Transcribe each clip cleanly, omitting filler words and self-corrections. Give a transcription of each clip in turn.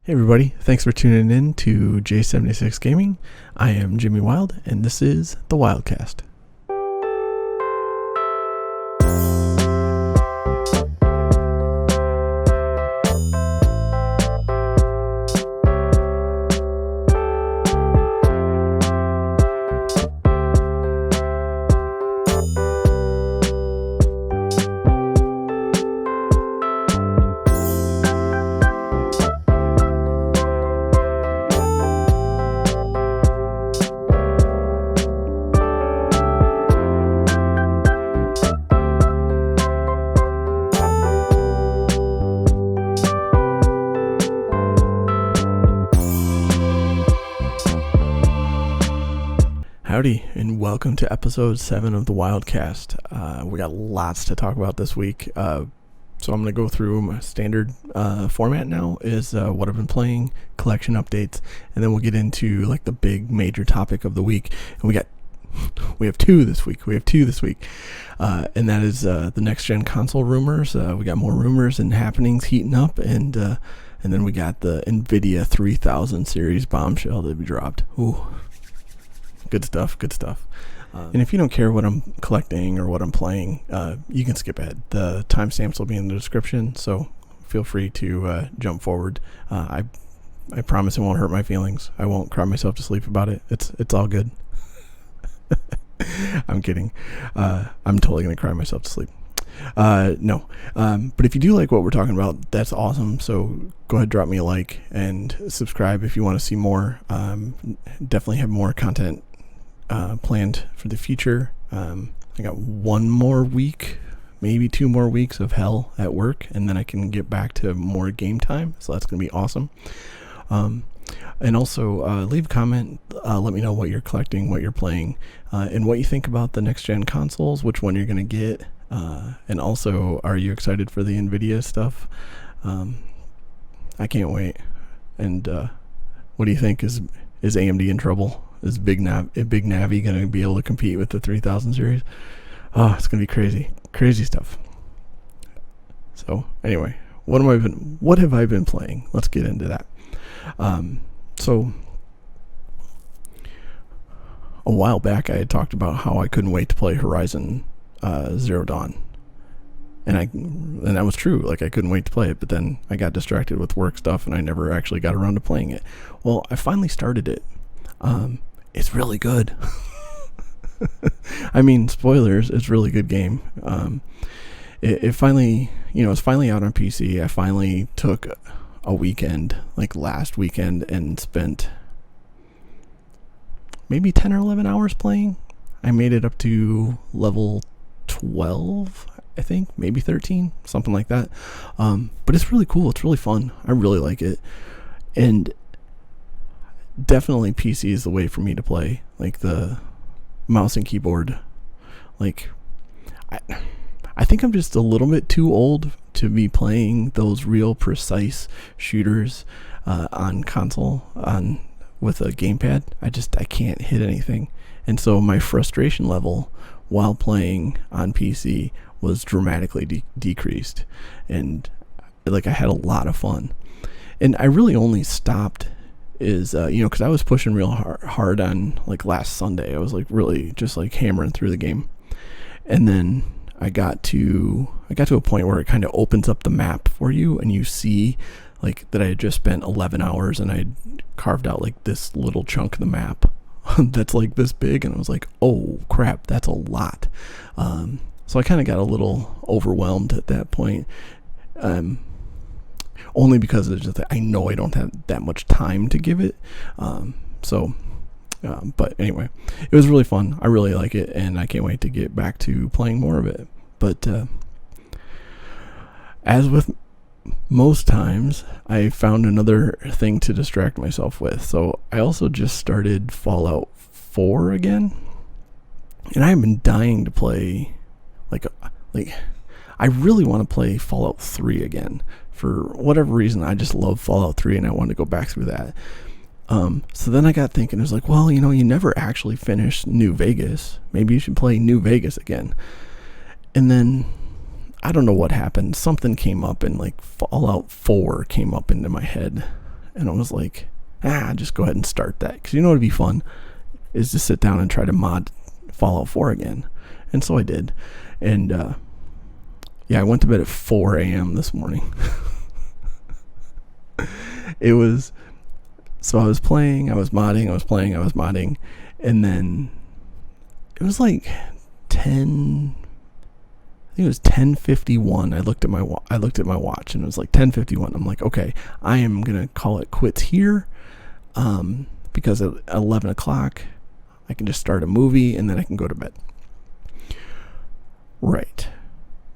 Hey everybody, thanks for tuning in to j76 Gaming. I am Jimmy Wild, and this is the Wildcast. Howdy, and welcome to episode 7 of the Wildcast. We got lots to talk about this week, so I'm going to go through my standard format now, is what I've been playing, collection updates, and then we'll get into like the big major topic of the week. And we have two this week, and that is the next gen console rumors. We got more rumors and happenings heating up, and then we got the Nvidia 3000 series bombshell that we dropped. Ooh. Good stuff. And if you don't care what I'm collecting or what I'm playing, you can skip ahead. The timestamps will be in the description, so feel free to jump forward. I promise it won't hurt my feelings. I won't cry myself to sleep about it. It's all good. I'm kidding. I'm totally going to cry myself to sleep. No. But if you do like what we're talking about, that's awesome. So go ahead, drop me a like and subscribe if you want to see more. Definitely have more content planned for the future. I got one more week, maybe 2 more weeks of hell at work, and then I can get back to more game time. So that's going to be awesome. And also leave a comment. Let me know what you're collecting, what you're playing, and what you think about the next gen consoles, which one you're going to get. And also, are you excited for the Nvidia stuff? I can't wait. And what do you think? Is AMD in trouble? Is Big Navi going to be able to compete with the 3000 series? Oh, it's going to be crazy stuff. So anyway, what have I been playing? Let's get into that. So a while back, I had talked about how I couldn't wait to play Horizon Zero Dawn, and that was true. Like, I couldn't wait to play it, but then I got distracted with work stuff and I never actually got around to playing it. Well, I finally started it. It's really good. I mean, spoilers, it's a really good game. It finally, it's finally out on PC. I finally took a weekend, like last weekend, and spent maybe 10 or 11 hours playing. I made it up to level 12, I think, maybe 13, something like that. But it's really cool. It's really fun. I really like it. And definitely PC is the way for me to play. Like, the mouse and keyboard. Like, I think I'm just a little bit too old to be playing those real precise shooters on console with a gamepad. I can't hit anything. And so my frustration level while playing on PC was dramatically decreased, and like, I had a lot of fun. And I really only stopped because I was pushing real hard on, like, last Sunday. I was like really just like hammering through the game, and then I got to a point where it kind of opens up the map for you, and you see like that I had just spent 11 hours and I carved out like this little chunk of the map that's like this big, and I was like, oh crap, that's a lot. So I kind of got a little overwhelmed at that point, only because it's just, I know I don't have that much time to give it. But anyway, it was really fun. I really like it, and I can't wait to get back to playing more of it. But as with most times, I found another thing to distract myself with. So I also just started Fallout 4 again, and I've been dying to play like I really want to play Fallout 3 again. For whatever reason, I just love Fallout 3, and I want to go back through that. So then I got thinking, it was like, well, you never actually finished New Vegas. Maybe you should play New Vegas again. And then I don't know what happened. Something came up, and like Fallout 4 came up into my head. and I was like, just go ahead and start that, because you know what'd be fun is to sit down and try to mod Fallout 4 again. And so I did. And I went to bed at 4 a.m. this morning. I was playing, I was modding, and then it was like 10, I think it was 10:51. I looked at my watch, and it was like 10:51. I'm like, okay, I am gonna call it quits here, because at 11 o'clock I can just start a movie and then I can go to bed. Right.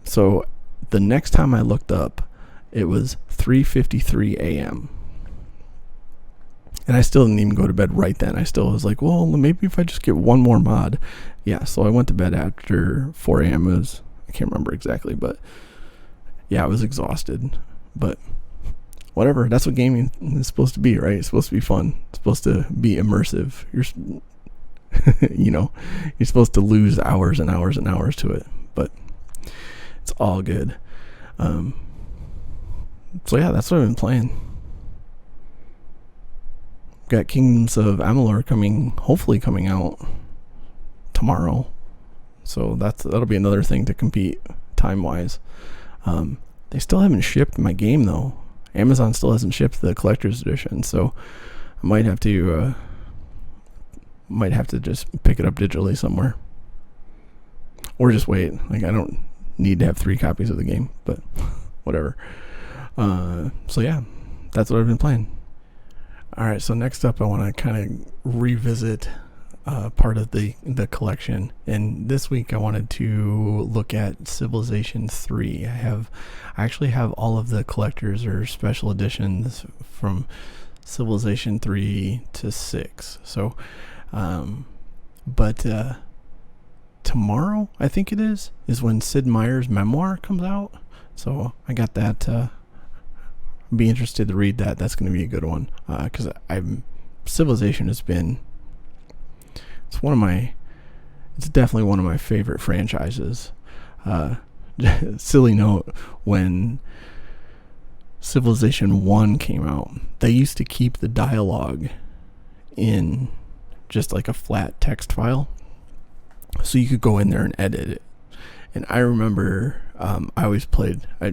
So the next time I looked up, it was 3:53 a.m. And I still didn't even go to bed right then. I still was like, well, maybe if I just get one more mod. Yeah, so I went to bed after 4 a.m. I can't remember exactly, but yeah, I was exhausted. But whatever, that's what gaming is supposed to be, right? It's supposed to be fun. It's supposed to be immersive. You're supposed to lose hours and hours and hours to it, but it's all good. So yeah, that's what I've been playing. Got Kingdoms of Amalur hopefully coming out tomorrow. So that'll be another thing to compete time-wise. They still haven't shipped my game though. Amazon still hasn't shipped the collector's edition, so I might have to just pick it up digitally somewhere, or just wait. Like, I don't need to have 3 copies of the game, but whatever. So yeah, that's what I've been playing. All right, so next up, I want to kind of revisit part of the collection, and this week I wanted to look at Civilization 3. I actually have all of the collectors or special editions from Civilization 3 to 6. So, but tomorrow, I think it is when Sid Meier's memoir comes out. So I got that. Be interested to read that. That's going to be a good one, because Civilization has been, it's definitely one of my favorite franchises. Silly note, when Civilization 1 came out, they used to keep the dialogue in just like a flat text file, so you could go in there and edit it. And I remember I always played, I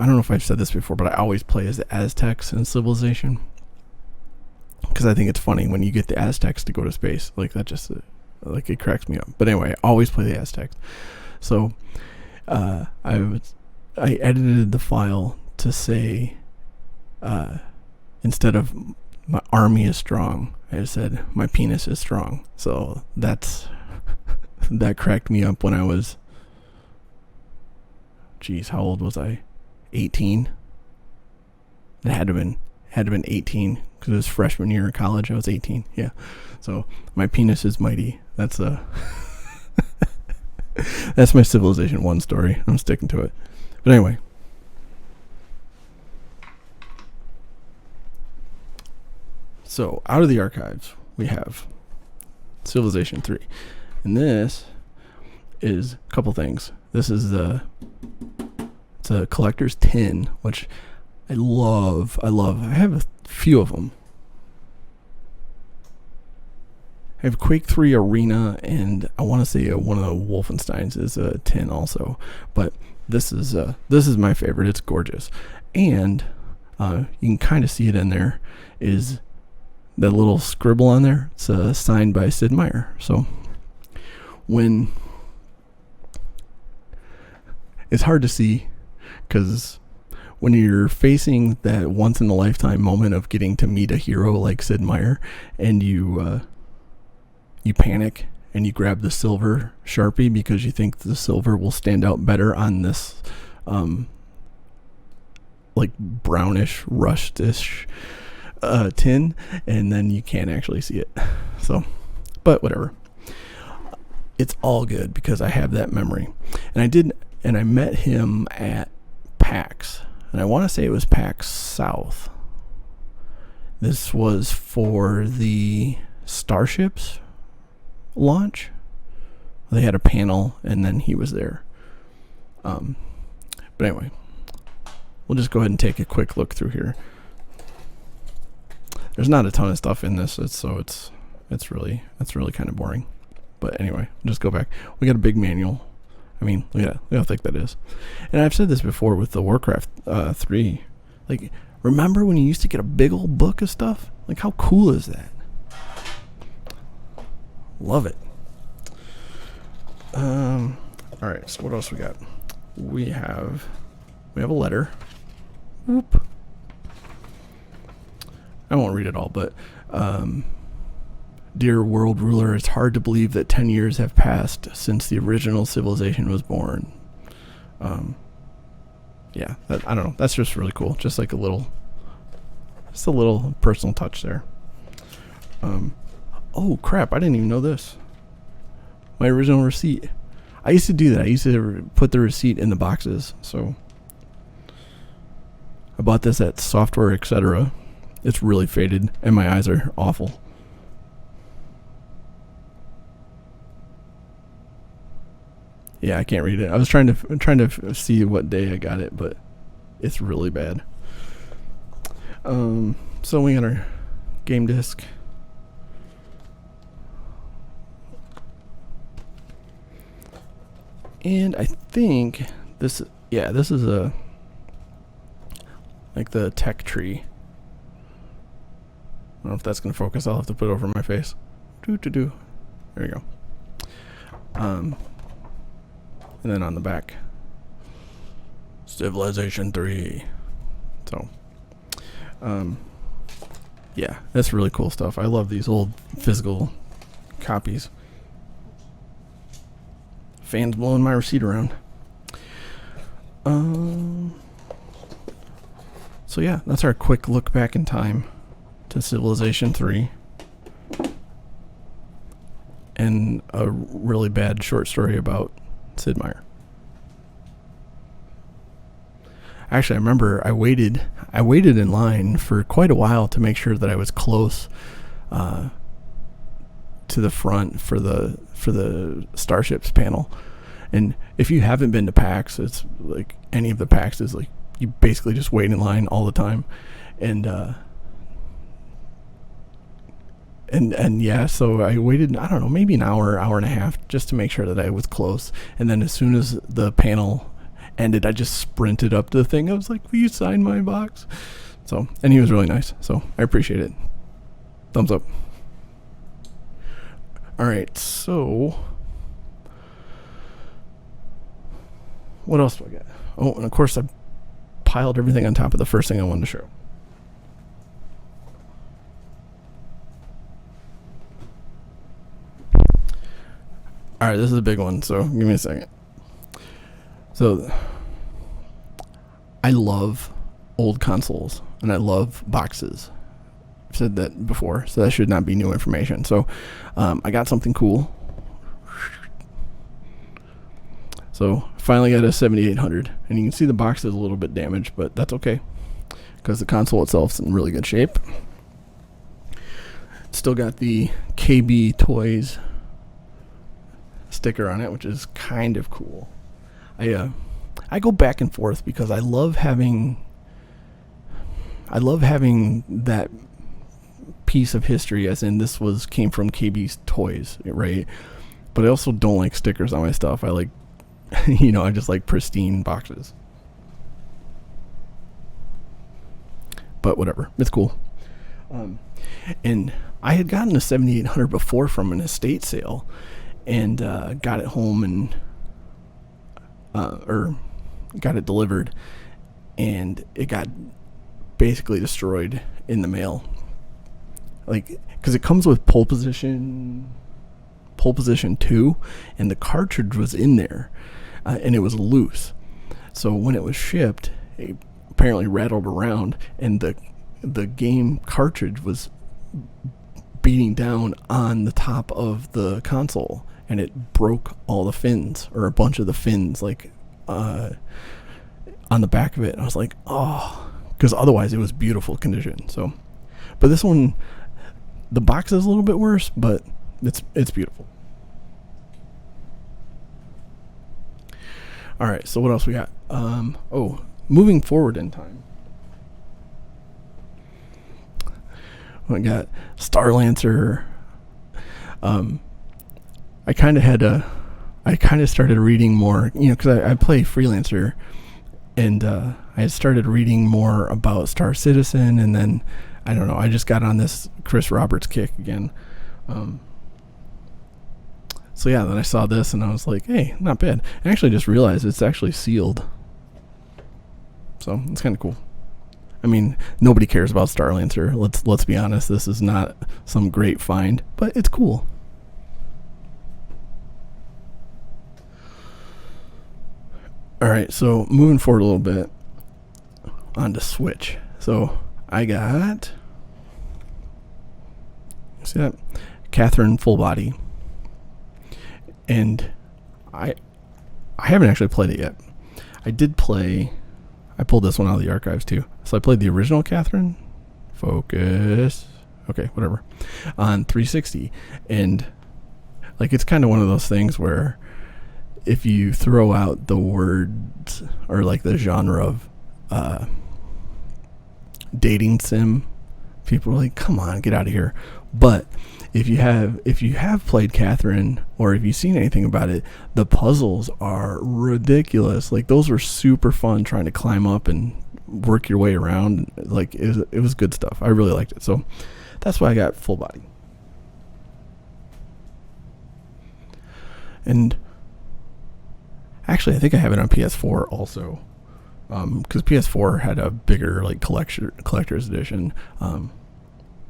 don't know if I've said this before, but I always play as the Aztecs in Civilization, because I think it's funny when you get the Aztecs to go to space. Like, that just it cracks me up. But anyway, I always play the Aztecs. So I edited the file to say, instead of my army is strong, I said my penis is strong. So that cracked me up when I was, how old was I? 18. It had to have been 18, because it was freshman year of college. I was 18. Yeah. So my penis is mighty. That's that's my Civilization 1 story. I'm sticking to it. But anyway. So out of the archives, we have Civilization 3. And this is a couple things. This is it's a collector's tin, which I love. I have a few of them. I have Quake 3 Arena, and I want to say one of the Wolfensteins is a tin also. But this is my favorite. It's gorgeous, and you can kind of see it in there. Is the little scribble on there? It's signed by Sid Meier. So it's hard to see, because when you're facing that once-in-a-lifetime moment of getting to meet a hero like Sid Meier, and you panic and you grab the silver Sharpie because you think the silver will stand out better on this like brownish, rustish tin, and then you can't actually see it. So, but whatever. It's all good because I have that memory. And I met him at PAX, and I want to say it was PAX South. This was for the Starships launch. They had a panel, and then he was there. But anyway, we'll just go ahead and take a quick look through here. there's not a ton of stuff in this. It's really kind of boring. But anyway, just go back. We got a big manual. I mean, look how thick that is. And I've said this before with the Warcraft 3. Like, remember when you used to get a big old book of stuff? Like, how cool is that? Love it. All right, so what else we got? We have a letter. Whoop. I won't read it all, but dear world ruler, it's hard to believe that 10 years have passed since the original civilization was born. Yeah, I don't know. That's just really cool. Just like a little personal touch there. Oh crap! I didn't even know this. My original receipt. I used to do that. I used to put the receipt in the boxes. So I bought this at Software Etc. It's really faded, and my eyes are awful. Yeah, I can't read it. I was trying to see what day I got it, but it's really bad. So we got our game disc. And I think this is a like the tech tree. I don't know if that's gonna focus. I'll have to put it over my face. There you go. And then on the back, Civilization 3. So, yeah, that's really cool stuff. I love these old physical copies. Fans blowing my receipt around. So yeah, that's our quick look back in time to Civilization 3. And a really bad short story about Sid Meier. Actually, I remember I waited in line for quite a while to make sure that I was close to the front for the Starships panel. And if you haven't been to PAX, it's like any of the PAX is like you basically just wait in line all the time. And yeah, so I waited, I don't know, maybe an hour and a half just to make sure that I was close. And then as soon as the panel ended, I just sprinted up to the thing. I was like, will you sign my box? So, and he was really nice. So I appreciate it. Thumbs up. All right. So what else do I got? Oh, and of course I piled everything on top of the first thing I wanted to show. All right, this is a big one, so give me a second. So, I love old consoles, and I love boxes. I've said that before, so that should not be new information. So, I got something cool. So, finally got a 7800, and you can see the box is a little bit damaged, but that's okay, because the console itself is in really good shape. Still got the KB Toys sticker on it, which is kind of cool. I go back and forth because I love having that piece of history, as in this came from KB's Toys, right? But I also don't like stickers on my stuff. I like, I just like pristine boxes. But whatever, it's cool. And I had gotten a 7800 before from an estate sale, and got it home and or got it delivered, and it got basically destroyed in the mail. Like, because it comes with pole position 2, and the cartridge was in there, and it was loose. So when it was shipped, it apparently rattled around, and the game cartridge was beating down on the top of the console, and it broke all the fins, or a bunch of the fins, like on the back of it. And I was like, oh, because otherwise it was beautiful condition. So, but this one, the box is a little bit worse, but it's beautiful. All right, so what else we got? Moving forward in time. I got Star Lancer. I kind of started reading more, because I play Freelancer, and I had started reading more about Star Citizen, and then, I don't know, I just got on this Chris Roberts kick again. So yeah, then I saw this, and I was like, hey, not bad. I actually just realized it's actually sealed. So it's kind of cool. I mean, nobody cares about Star Lancer. Let's be honest. This is not some great find, but it's cool. All right, so moving forward a little bit on to Switch. So I got, see that? Catherine Full Body. And I haven't actually played it yet. I pulled this one out of the archives too. So I played the original Catherine. Focus. Okay, whatever. On 360. And like, it's kind of one of those things where if you throw out the words or like the genre of dating sim, people are like, come on, get out of here. But if you have played Catherine, or if you've seen anything about it, the puzzles are ridiculous. Like, those were super fun, trying to climb up and work your way around. Like, it was good stuff. I really liked it. So that's why I got Full Body. And actually, I think I have it on PS4 also, because PS4 had a bigger like collector's edition.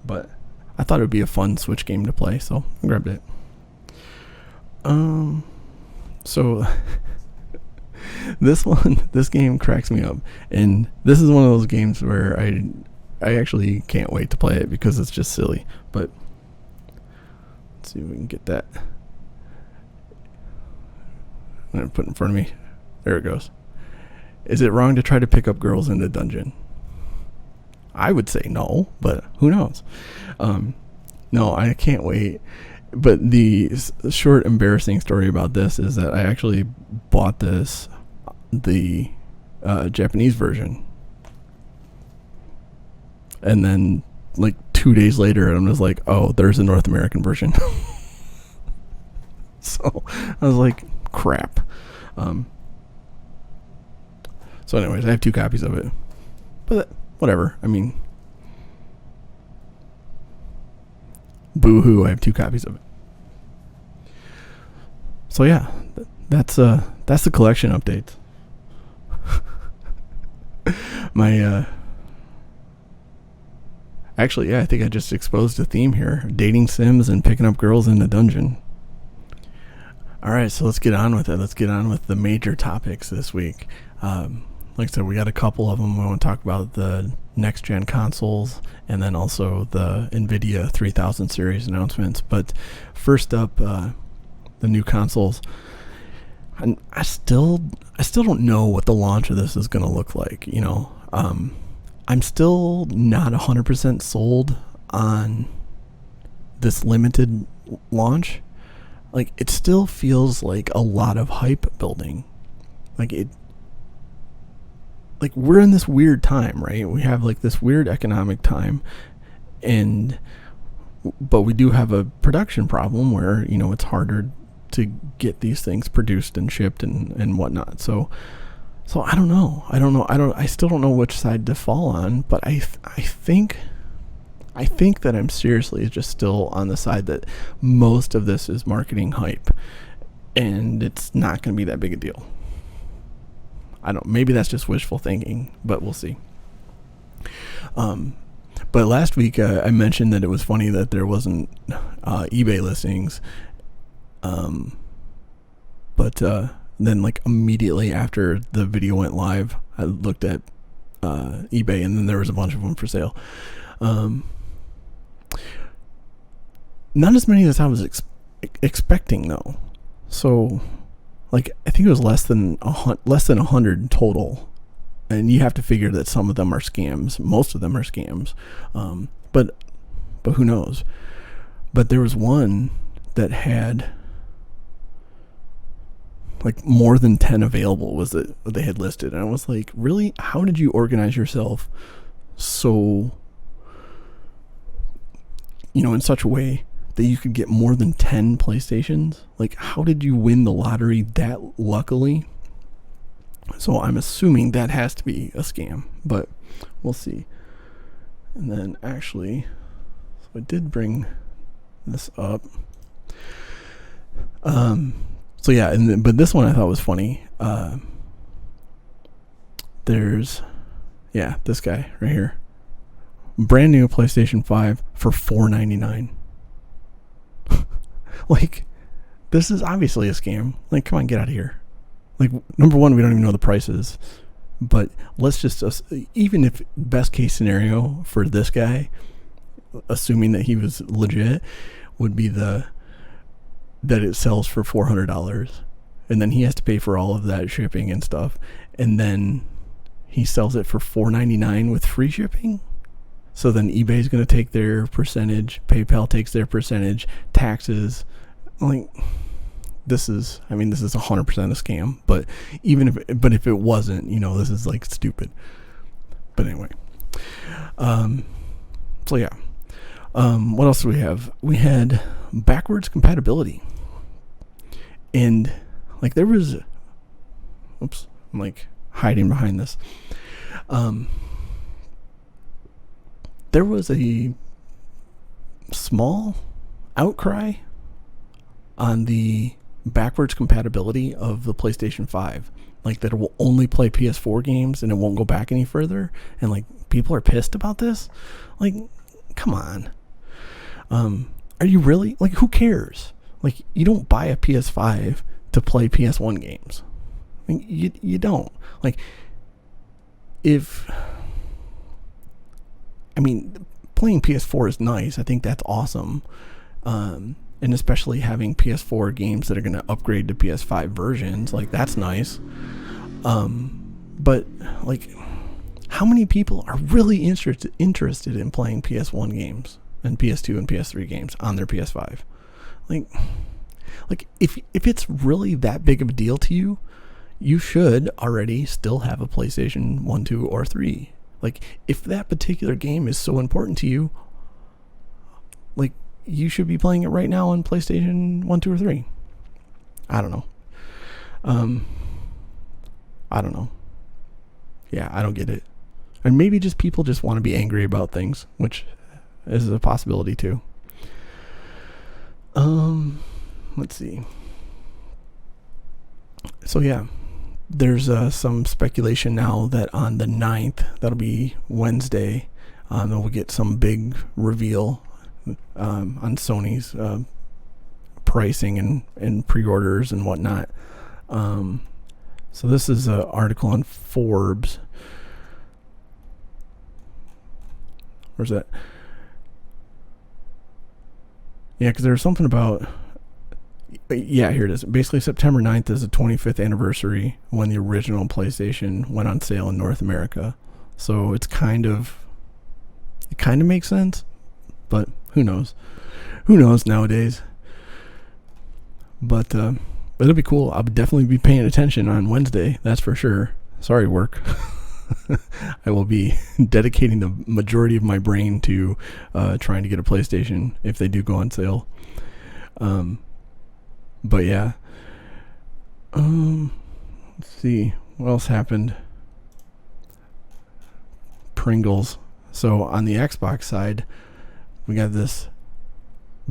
But I thought it would be a fun Switch game to play, so I grabbed it. So this game cracks me up, and this is one of those games where I actually can't wait to play it because it's just silly. But let's see if we can get that. I'm going to put it in front of me. There it goes. Is it wrong to try to pick up girls in the dungeon? I would say no, but who knows? No, I can't wait. But the short embarrassing story about this is that I actually bought the Japanese version. And then like 2 days later, I'm just like, oh, there's a North American version. So I was like, crap. So anyways, I have 2 copies of it, but whatever. I mean, boo-hoo, I have 2 copies of it. So yeah, that's the collection update. Actually, yeah, I think I just exposed a theme here: dating sims and picking up girls in the dungeon. All right, so let's get on with it. Let's get on with the major topics this week. Like I said, we got a couple of them. We want to talk about the next-gen consoles and then also the Nvidia 3000 series announcements. But first up, the new consoles. And I still don't know what the launch of this is going to look like. I'm still not 100% sold on this limited launch. Like, it still feels like a lot of hype building. Like we're in this weird time, right? We have like this weird economic time, but we do have a production problem where, it's harder to get these things produced and shipped and whatnot. So I don't know. I still don't know which side to fall on, but I think that I'm seriously just still on the side that most of this is marketing hype, and it's not going to be that big a deal. Maybe that's just wishful thinking, but we'll see. But last week I mentioned that it was funny that there wasn't eBay listings. But then like immediately after the video went live, I looked at eBay, and then there was a bunch of them for sale. Not as many as I was expecting though. So like, I think it was less than 100 total, and you have to figure that some of them are scams. Most of them are scams, but who knows? But there was one that had like more than 10 available. Was that they had listed, and I was like, really? How did you organize yourself so in such a way that you could get more than 10 PlayStations. Like, how did you win the lottery that luckily? So I'm assuming that has to be a scam, but we'll see. And then actually, so I did bring this up. So yeah, but this one I thought was funny. There's, this guy right here. Brand new PlayStation 5 for $499. Like, this is obviously a scam. Like, come on, get out of here. Like, number one, we don't even know the prices. But let's just, even if best case scenario for this guy, assuming that he was legit, would be that it sells for $400. And then he has to pay for all of that shipping and stuff. And then he sells it for $499 with free shipping. So then eBay's going to take their percentage, PayPal takes their percentage, taxes. Like, this is 100% a scam. But if it wasn't, this is like stupid. But anyway, so yeah. What else do we have? We had backwards compatibility, and like there was, oops, I'm like hiding behind this. There was a small outcry on the backwards compatibility of the PlayStation 5. Like, that it will only play PS4 games and it won't go back any further. And like, people are pissed about this. Like, come on. Are you really? Like, who cares? Like, you don't buy a PS5 to play PS1 games. I mean, you don't. Like, playing PS4 is nice. I think that's awesome. And especially having PS4 games that are going to upgrade to PS5 versions. Like, that's nice. But, like, how many people are really interested in playing PS1 games and PS2 and PS3 games on their PS5? Like if it's really that big of a deal to you, you should already still have a PlayStation 1, 2, or 3. Like, if that particular game is so important to you, like, you should be playing it right now on PlayStation 1, 2, or 3. I don't know. I don't know. Yeah, I don't get it. And maybe just people just want to be angry about things, which is a possibility too. Let's see. So yeah, there's some speculation now that on the 9th, that'll be Wednesday, that we'll get some big reveal on Sony's pricing and pre-orders and whatnot. So this is an article on Forbes. Where's that? Yeah, because there was something about... Yeah, here it is. Basically, September 9th is the 25th anniversary when the original PlayStation went on sale in North America. So it kind of makes sense, but who knows? Who knows nowadays? But it'll be cool. I'll definitely be paying attention on Wednesday, that's for sure. Sorry, work. I will be dedicating the majority of my brain to trying to get a PlayStation if they do go on sale. But yeah. Let's see. What else happened? Pringles. So on the Xbox side, we got this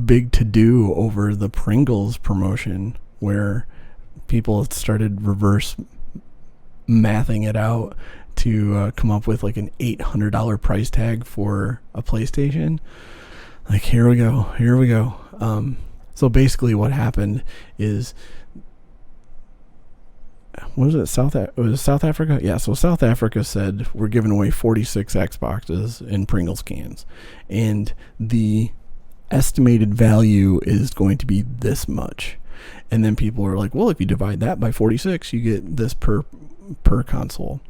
big to-do over the Pringles promotion where people started reverse mathing it out to come up with like an $800 price tag for a PlayStation. Like, here we go. So basically what happened is, what was it? South Africa? Yeah, so South Africa said we're giving away 46 Xboxes in Pringles cans. And the estimated value is going to be this much. And then people were like, well, if you divide that by 46, you get this per console.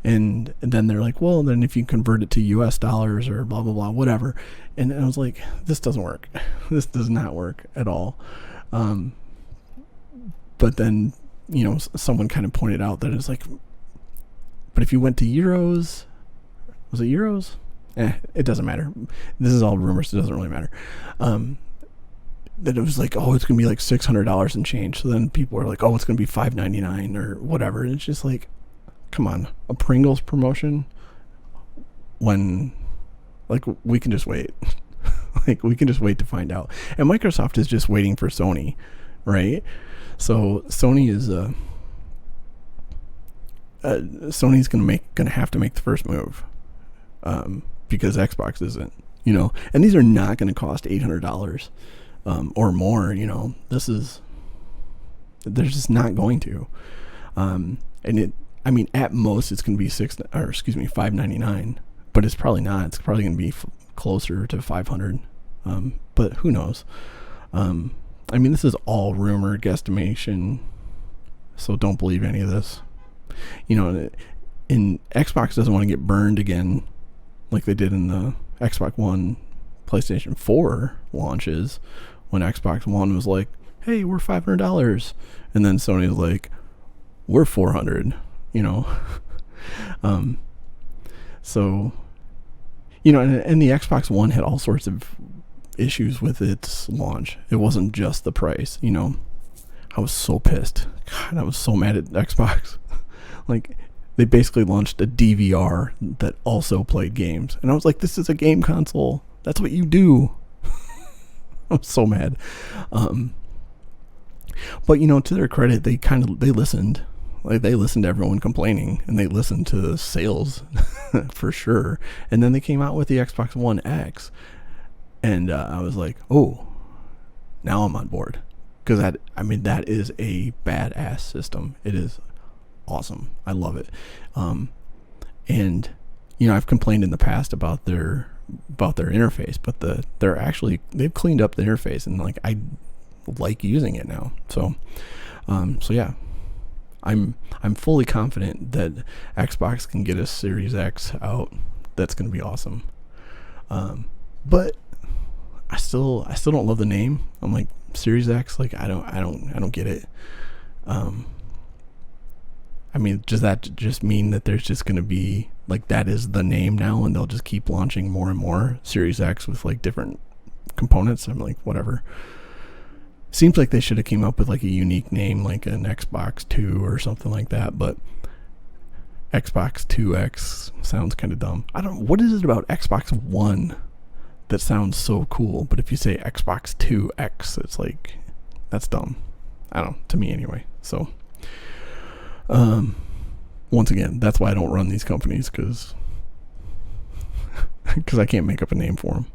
And then they're like, well, then if you convert it to US dollars or blah, blah, blah, whatever. And I was like, this doesn't work. This does not work at all. But then, someone kind of pointed out that it's like, but if you went to euros, was it euros? It doesn't matter. This is all rumors, so it doesn't really matter. That it was like, oh, it's gonna be like $600 and change. So then people are like, oh, it's gonna be $599 or whatever. And it's just like, come on, a Pringles promotion when, like, we can just wait. Like, we can just wait to find out. And Microsoft is just waiting for Sony, right? So Sony is Sony's gonna have to make the first move, because Xbox isn't, and these are not gonna cost $800 or more. They're just not going to, and at most it's gonna be $599, but it's probably not. It's probably gonna be closer to 500, but who knows? This is all rumor, guesstimation, so don't believe any of this. And Xbox doesn't want to get burned again like they did in the Xbox One, PlayStation 4 launches, when Xbox One was like, hey, we're $500, and then Sony was like, we're $400, so, and the Xbox One had all sorts of issues with its launch. It wasn't just the price. I was so pissed. God, I was so mad at Xbox. Like, they basically launched a DVR that also played games, and I was like, this is a game console. That's what you do. I was so mad. But to their credit, they listened. Like, they listened to everyone complaining, and they listened to the sales for sure. And then they came out with the Xbox One X, and I was like, oh, now I'm on board, because that is a badass system. It is awesome. I love it. And I've complained in the past about their interface, but they've cleaned up the interface, and like, I like using it now. So yeah, I'm fully confident that Xbox can get a Series X out. That's going to be awesome. But I still don't love the name. I'm like, Series X, like, I don't get it. Does that just mean that there's just going to be, like, that is the name now, and they'll just keep launching more and more Series X with, like, different components? I'm like, whatever. Seems like they should have came up with, like, a unique name, like an Xbox 2 or something like that, but Xbox 2X sounds kind of dumb. What is it about Xbox One that sounds so cool? But if you say Xbox 2X, it's like, that's dumb. I don't know, to me anyway. So, once again, that's why I don't run these companies, because I can't make up a name for them.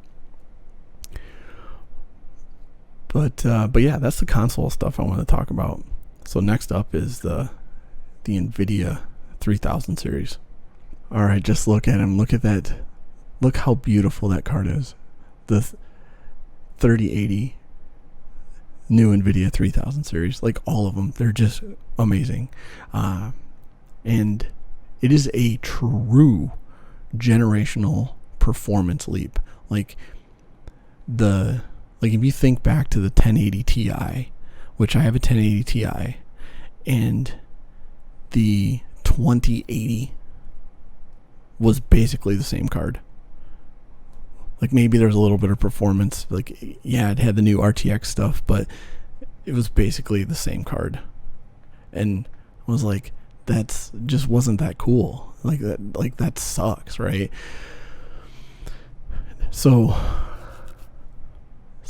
But yeah, that's the console stuff I want to talk about. So next up is the Nvidia 3000 series. All right, just look at him. Look at that. Look how beautiful that card is. The 3080 new Nvidia 3000 series, like all of them, they're just amazing. And it is a true generational performance leap. Like if you think back to the 1080 Ti, which I have a 1080 Ti, and the 2080 was basically the same card. Like, maybe there's a little bit of performance. Like, yeah, it had the new RTX stuff, but it was basically the same card. And I was like, that's just wasn't that cool. Like that sucks, right? So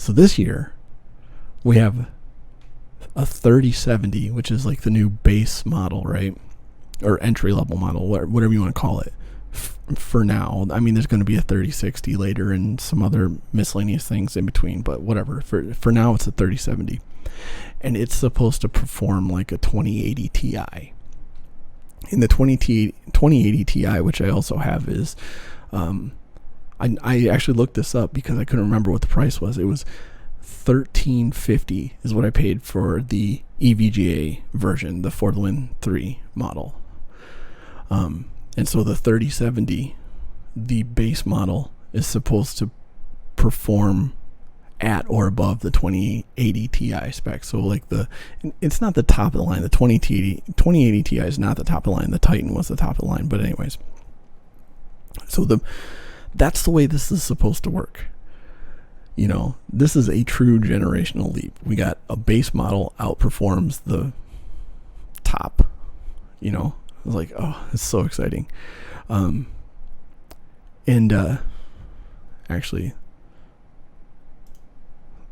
this year we have a 3070, which is like the new base model, right? Or entry level model, whatever you want to call it. For now, there's going to be a 3060 later and some other miscellaneous things in between, but whatever. For now, it's a 3070, and it's supposed to perform like a 2080 Ti. In the 2080 Ti, which I also have, is I actually looked this up because I couldn't remember what the price was. It was $1,350 is what I paid for the EVGA version, the For the Win 3 model. And so the 3070, the base model, is supposed to perform at or above the 2080 Ti spec. So like it's not the top of the line. The 2080 Ti is not the top of the line. The Titan was the top of the line. But anyways, so the That's the way this is supposed to work. You know, this is a true generational leap. We got a base model outperforms the top. You know, I was like, oh, it's so exciting. Actually,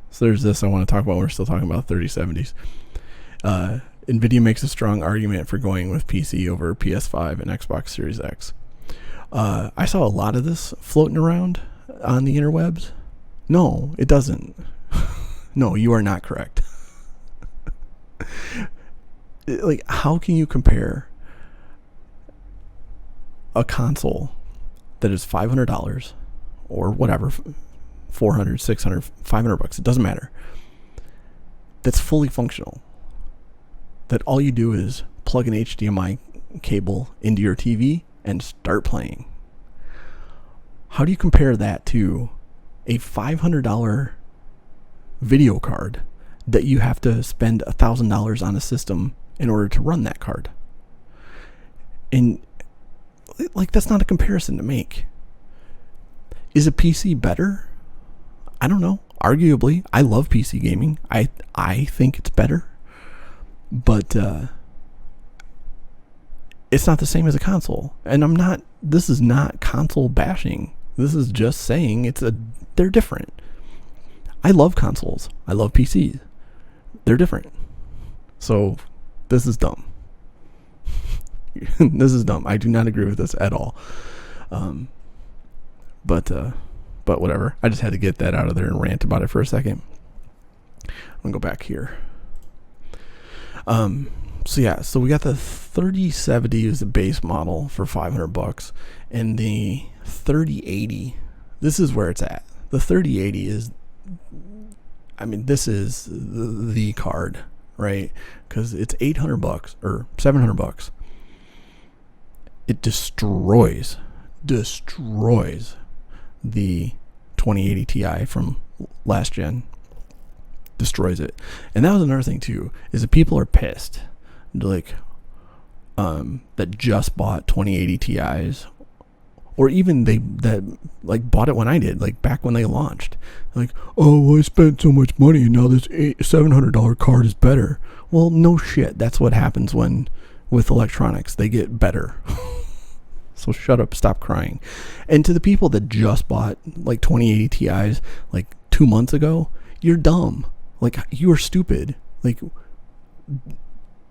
so there's this I want to talk about. We're still talking about 3070s. Nvidia makes a strong argument for going with PC over PS5 and Xbox Series X. I saw a lot of this floating around on the interwebs. No, it doesn't. No, you are not correct. Like, how can you compare a console that is $500 or whatever, $400, $600, $500, it doesn't matter, that's fully functional, that all you do is plug an HDMI cable into your TV and start playing? How do you compare that to a $500 video card that you have to spend $1,000 on a system in order to run that card? And like, that's not a comparison to make. Is a PC better? I don't know. Arguably, I love PC gaming. I think it's better, but it's not the same as a console. And this is not console bashing. This is just saying they're different. I love consoles. I love PCs. They're different. So this is dumb. This is dumb. I do not agree with this at all. But whatever. I just had to get that out of there and rant about it for a second. I'm gonna go back here. So we got the 3070 is the base model for $500, and the 3080. This is where it's at. The 3080 is, this is the card, right? Because it's $800 or $700. It destroys the 2080 Ti from last gen. Destroys it. And that was another thing too, is that people are pissed, like, that just bought 2080 Ti's, or even that bought it when I did, like back when they launched. Like, oh, well, I spent so much money and now this $700 card is better. Well, no shit. That's what happens with electronics. They get better. So shut up, stop crying. And to the people that just bought like 2080 Ti's like 2 months ago, you're dumb. Like, you are stupid. Like,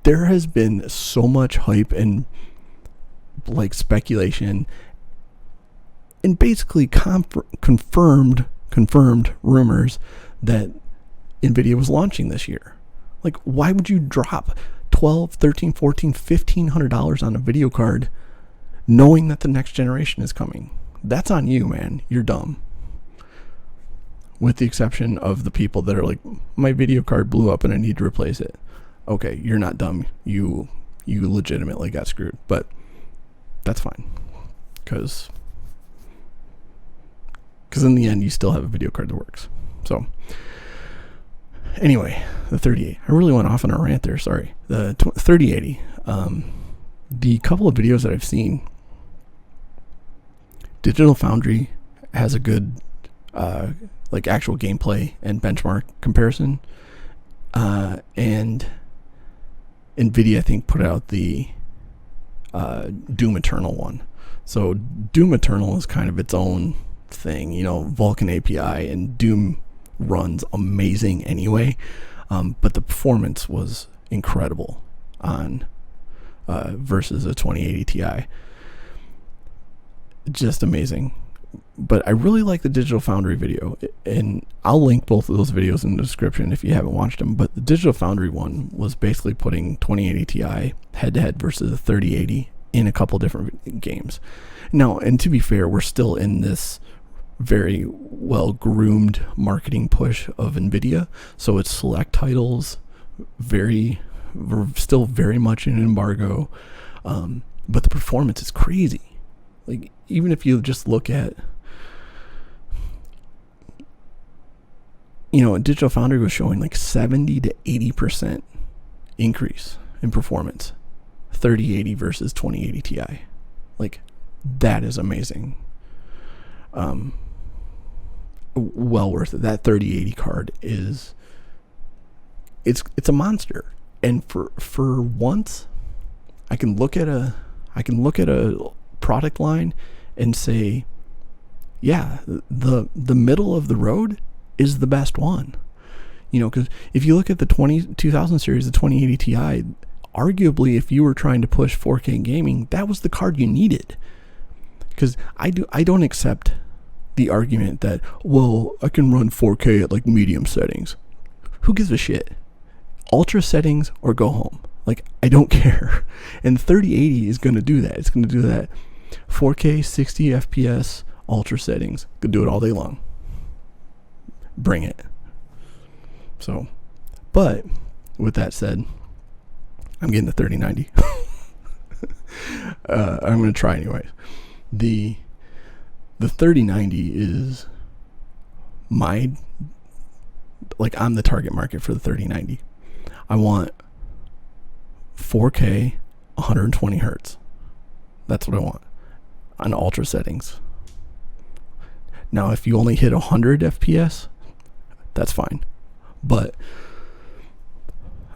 there has been so much hype and like speculation and basically confirmed rumors that Nvidia was launching this year. Like, why would you drop $1,200, $1,300, $1,400, $1,500 on a video card knowing that the next generation is coming? That's on you, man. You're dumb. With the exception of the people that are like, my video card blew up and I need to replace it. Okay, you're not dumb. You legitimately got screwed. But that's fine. Because in the end, you still have a video card that works. So, anyway, the 3080. I really went off on a rant there, sorry. The 3080. The couple of videos that I've seen, Digital Foundry has a good like actual gameplay and benchmark comparison, and Nvidia, I think, put out the Doom Eternal one. So Doom Eternal is kind of its own thing, you know, Vulkan API, and Doom runs amazing anyway, but the performance was incredible on versus a 2080 Ti. Just amazing. But I really like the Digital Foundry video, and I'll link both of those videos in the description if you haven't watched them. But the Digital Foundry one was basically putting 2080 Ti head to head versus a 3080 in a couple different games. Now, and to be fair, we're still in this very well groomed marketing push of Nvidia, so it's select titles, we're still very much in an embargo, but the performance is crazy. Like, even if you just look at, you know, Digital Foundry was showing like 70 to 80% increase in performance, 3080 versus 2080 Ti. Like, that is amazing. well worth it. That 3080 card is it's a monster. And for once, I can look at a product line and say, yeah, the middle of the road is the best one. Because if you look at the 2000 series, the 2080 Ti, arguably, if you were trying to push 4K gaming, that was the card you needed. Because I don't accept the argument that, well, I can run 4K at like medium settings. Who gives a shit? Ultra settings or go home. Like, I don't care. And 3080 is going to do that. It's going to do that. 4K 60 FPS ultra settings. Could do it all day long. Bring it. So, but with that said, I'm getting the 3090. I'm going to try anyways. The 3090 is I'm the target market for the 3090. I want 4K 120 hertz. That's what I want on ultra settings. Now, if you only hit 100 FPS, that's fine. But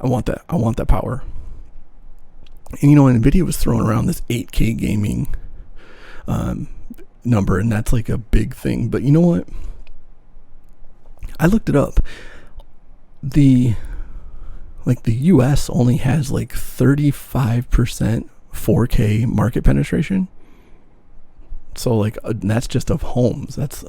I want that power. And Nvidia was throwing around this 8K gaming number, and that's like a big thing. But you know what? I looked it up. The US only has like 35% 4K market penetration. So that's just of homes. That's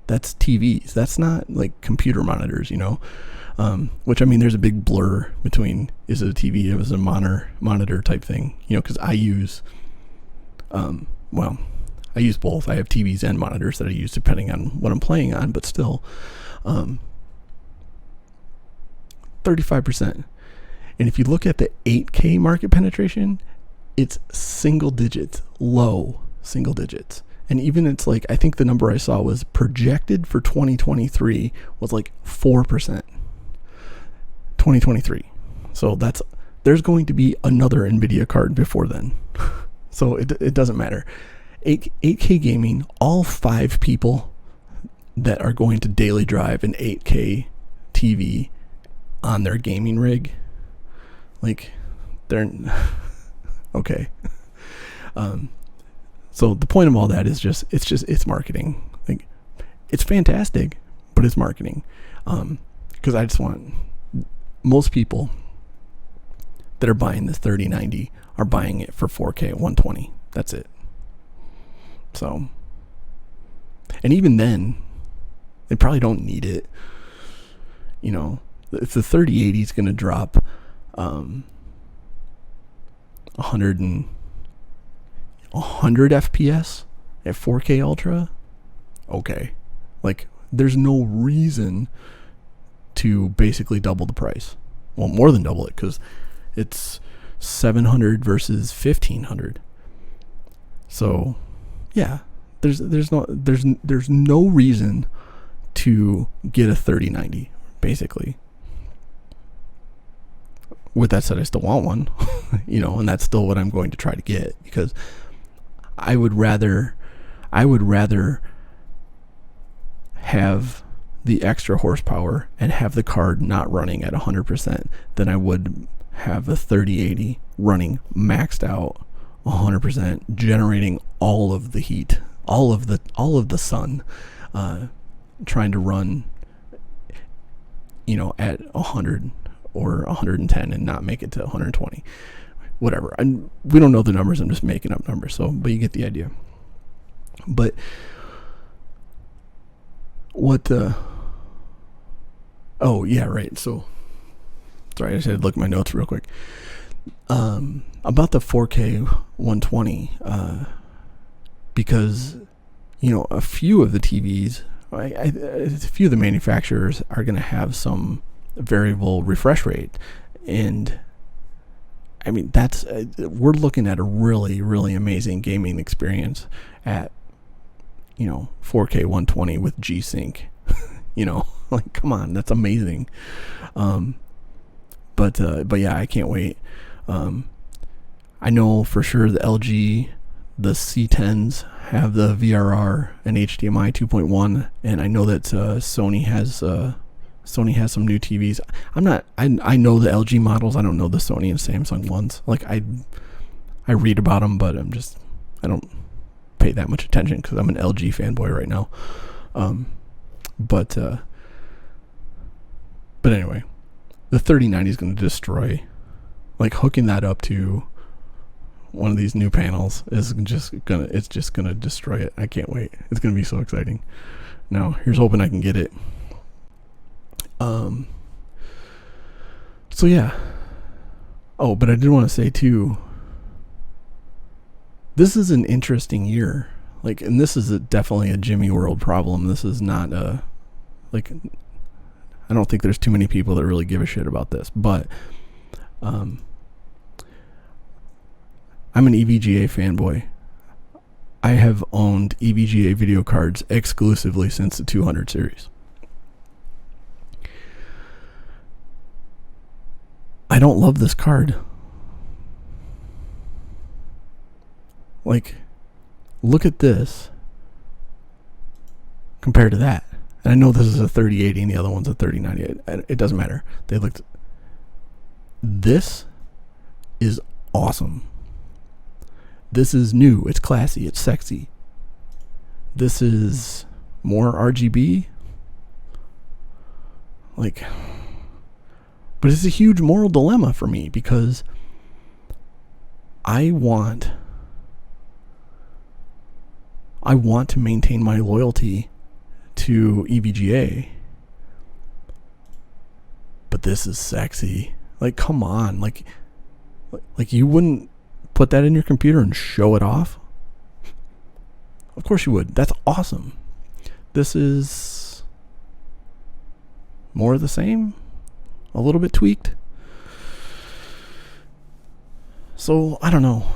TVs. That's not like computer monitors, which, I mean, there's a big blur between, is it a TV, is it a monitor type thing, because I use both. I have TVs and monitors that I use depending on what I'm playing on, but still 35%. And if you look at the 8K market penetration, it's single digits, low single digits. And even it's like, I think the number I saw was projected for 2023 was like 4%. 2023. So there's going to be another Nvidia card before then. So it doesn't matter. 8K gaming, all 5 people that are going to daily drive an 8K TV on their gaming rig, like, they're okay. So the point of all that is it's marketing. Like, it's fantastic, but it's marketing. Because I just want, most people that are buying this 3090 are buying it for 4K 120. That's it. So, and even then, they probably don't need it. If the 3080 is going to drop 100 FPS at 4K Ultra, okay. Like, there's no reason to basically double the price. Well, more than double it, because it's 700 versus 1500. So, yeah, there's no reason to get a 3090, basically. With that said, I still want one, and that's still what I'm going to try to get, because I would rather have the extra horsepower and have the card not running at 100% than I would have a 3080 running maxed out 100%, generating all of the heat, all of the sun, trying to run, at 100 or 110 and not make it to 120, whatever. We don't know the numbers. I'm just making up numbers. But you get the idea. But what? Oh yeah, right. So sorry, I just had to look at my notes real quick. About the 4K 120, because a few of the TVs, a few of the manufacturers are going to have some variable refresh rate, and I mean, we're looking at a really, really amazing gaming experience at 4K 120 with G-Sync. Like, come on, that's amazing. But yeah, I can't wait. I know for sure the LG, the C10s have the VRR and HDMI 2.1, and I know that Sony has some new TVs. I know the LG models. I don't know the Sony and Samsung ones. Like I read about them, but I don't pay that much attention because I'm an LG fanboy right now. But anyway, the 3090 is going to destroy. Like hooking that up to one of these new panels is just gonna destroy it. I can't wait. It's gonna be so exciting. Now here's hoping I can get it. So yeah. Oh, but I did want to say too, this is an interesting year. Like, and this is definitely a Jimmy World problem. This is not I don't think there's too many people that really give a shit about this, but I'm an EVGA fanboy. I have owned EVGA video cards exclusively since the 200 series. I don't love this card. Like, look at this compared to that. And I know this is a 3080 and the other one's a 3090. It doesn't matter. This is awesome. This is new. It's classy. It's sexy. This is more RGB. Like, but it's a huge moral dilemma for me because I want to maintain my loyalty to EVGA. But this is sexy. Like, come on. Like you wouldn't put that in your computer and show it off? Of course you would. That's awesome. This is more of the same, a little bit tweaked. So I don't know.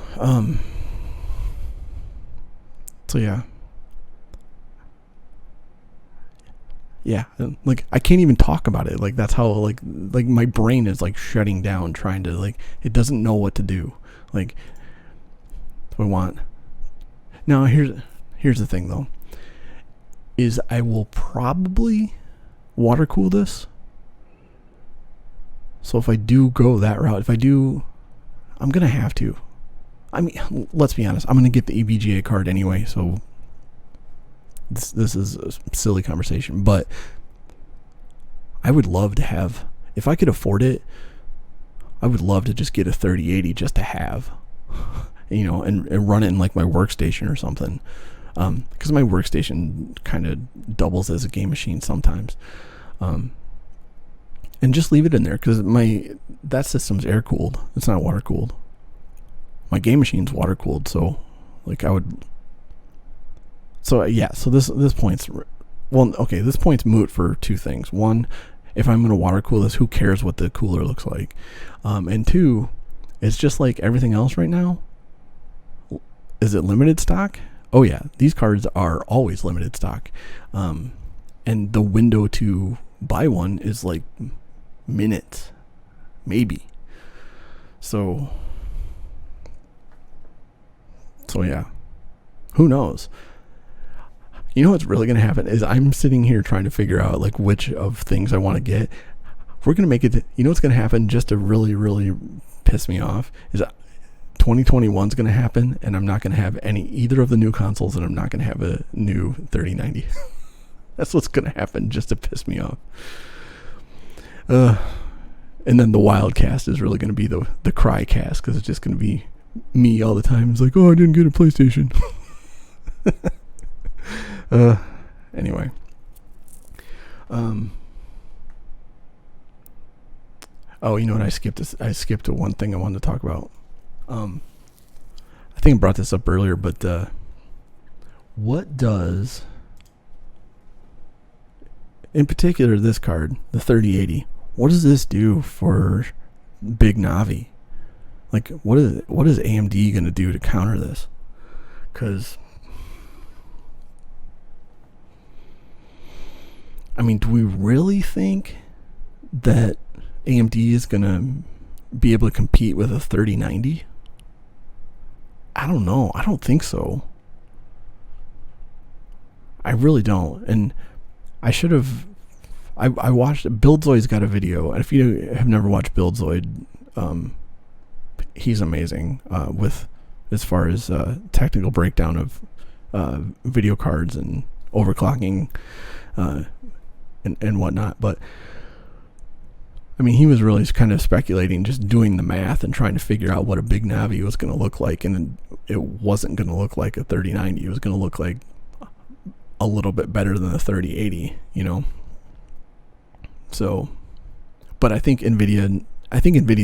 So yeah, like I can't even talk about it. Like that's how like my brain is like shutting down, trying to like it doesn't know what to do. Like we want. Now here's the thing though, is I will probably water cool this. So if I do go that route, I'm gonna have to. I mean, let's be honest. I'm gonna get the EVGA card anyway. So this is a silly conversation, but I would love to have, if I could afford it, I would love to just get a 3080 just to have, you know, and run it in like my workstation or something. Because my workstation kind of doubles as a game machine sometimes. And just leave it in there because that system's air cooled. It's not water cooled. My game machine's water cooled, so like I would. So yeah, so this point's this point's moot for two things. One, if I'm gonna water cool this, who cares what the cooler looks like? And two, it's just like everything else right now. Is it limited stock? Oh yeah, these cards are always limited stock, and the window to buy one is like minutes, maybe. So yeah, who knows? You know what's really going to happen is I'm sitting here trying to figure out like which of things I want to get. We're going to make it, you know what's going to happen just to really, really piss me off is 2021 is going to happen and I'm not going to have either of the new consoles and I'm not going to have a new 3090. That's what's going to happen just to piss me off. And then the Wildcast is really going to be the cry cast because it's just going to be me all the time. It's like, oh, I didn't get a PlayStation. Anyway. Oh, you know what? I skipped to one thing I wanted to talk about. I think I brought this up earlier, but what does, in particular, this card, the 3080, what does this do for Big Navi? Like, what is AMD going to do to counter this? Because, I mean, do we really think that AMD is going to be able to compete with a 3090? I don't know. I don't think so. I really don't. And I should have. I watched Buildzoid's got a video, and if you have never watched Buildzoid, he's amazing with as far as technical breakdown of video cards and overclocking and whatnot. But I mean, he was really kind of speculating, just doing the math and trying to figure out what a big Navi was going to look like, and it wasn't going to look like a 3090. It was going to look like a little bit better than the 3080, you know. So, but I think Nvidia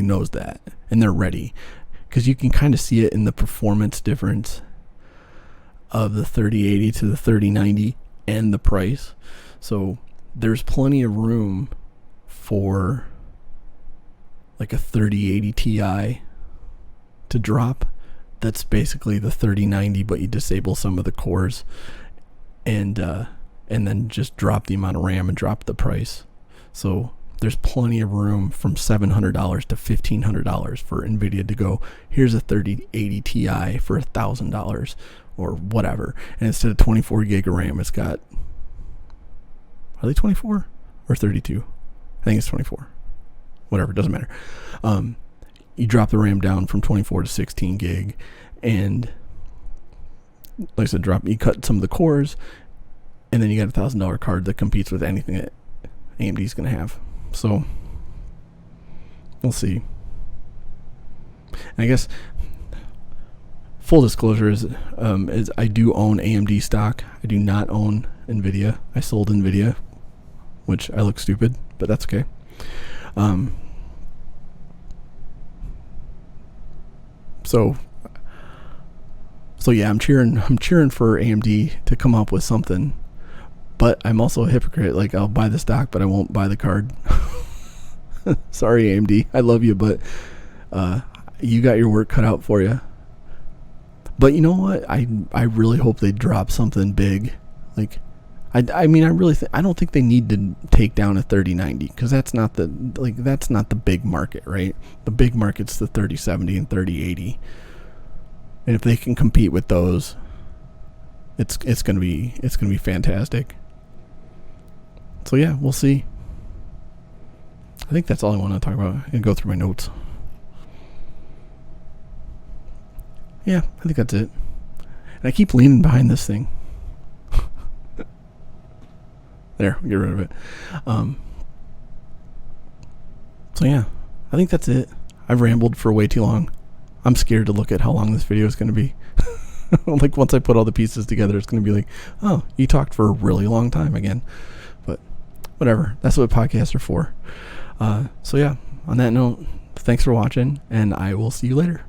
knows that, and they're ready, because you can kind of see it in the performance difference of the 3080 to the 3090 and the price. So there's plenty of room for like a 3080 Ti to drop. That's basically the 3090, but you disable some of the cores and then just drop the amount of RAM and drop the price. So there's plenty of room from $700 to $1,500 for Nvidia to go, here's a 3080 Ti for $1,000 or whatever. And instead of 24 gig of RAM, it's got, are they 24 or 32? I think it's 24. Whatever, doesn't matter. You drop the RAM down from 24 to 16 gig, and like I said, you cut some of the cores, and then you got $1,000 card that competes with anything that AMD is going to have. So we'll see. And I guess full disclosure is I do own AMD stock. I do not own Nvidia. I sold Nvidia, which I look stupid, but that's okay. So yeah, I'm cheering for AMD to come up with something, but I'm also a hypocrite. Like, I'll buy the stock, but I won't buy the card. Sorry, AMD, I love you, but you got your work cut out for you. But you know what? I really hope they drop something big. Like, I mean, I don't think they need to take down a 3090, because that's not the big market, right? The big market's the 3070 and 3080, and if they can compete with those, it's gonna be fantastic. So yeah, we'll see. I think that's all I want to talk about. I'm gonna go through my notes. Yeah, I think that's it. And I keep leaning behind this thing. There, get rid of it. So yeah, I think that's it. I've rambled for way too long. I'm scared to look at how long this video is going to be. Like, once I put all the pieces together, it's going to be like, oh, you talked for a really long time again. But whatever, that's what podcasts are for. So yeah, on that note, thanks for watching, and I will see you later.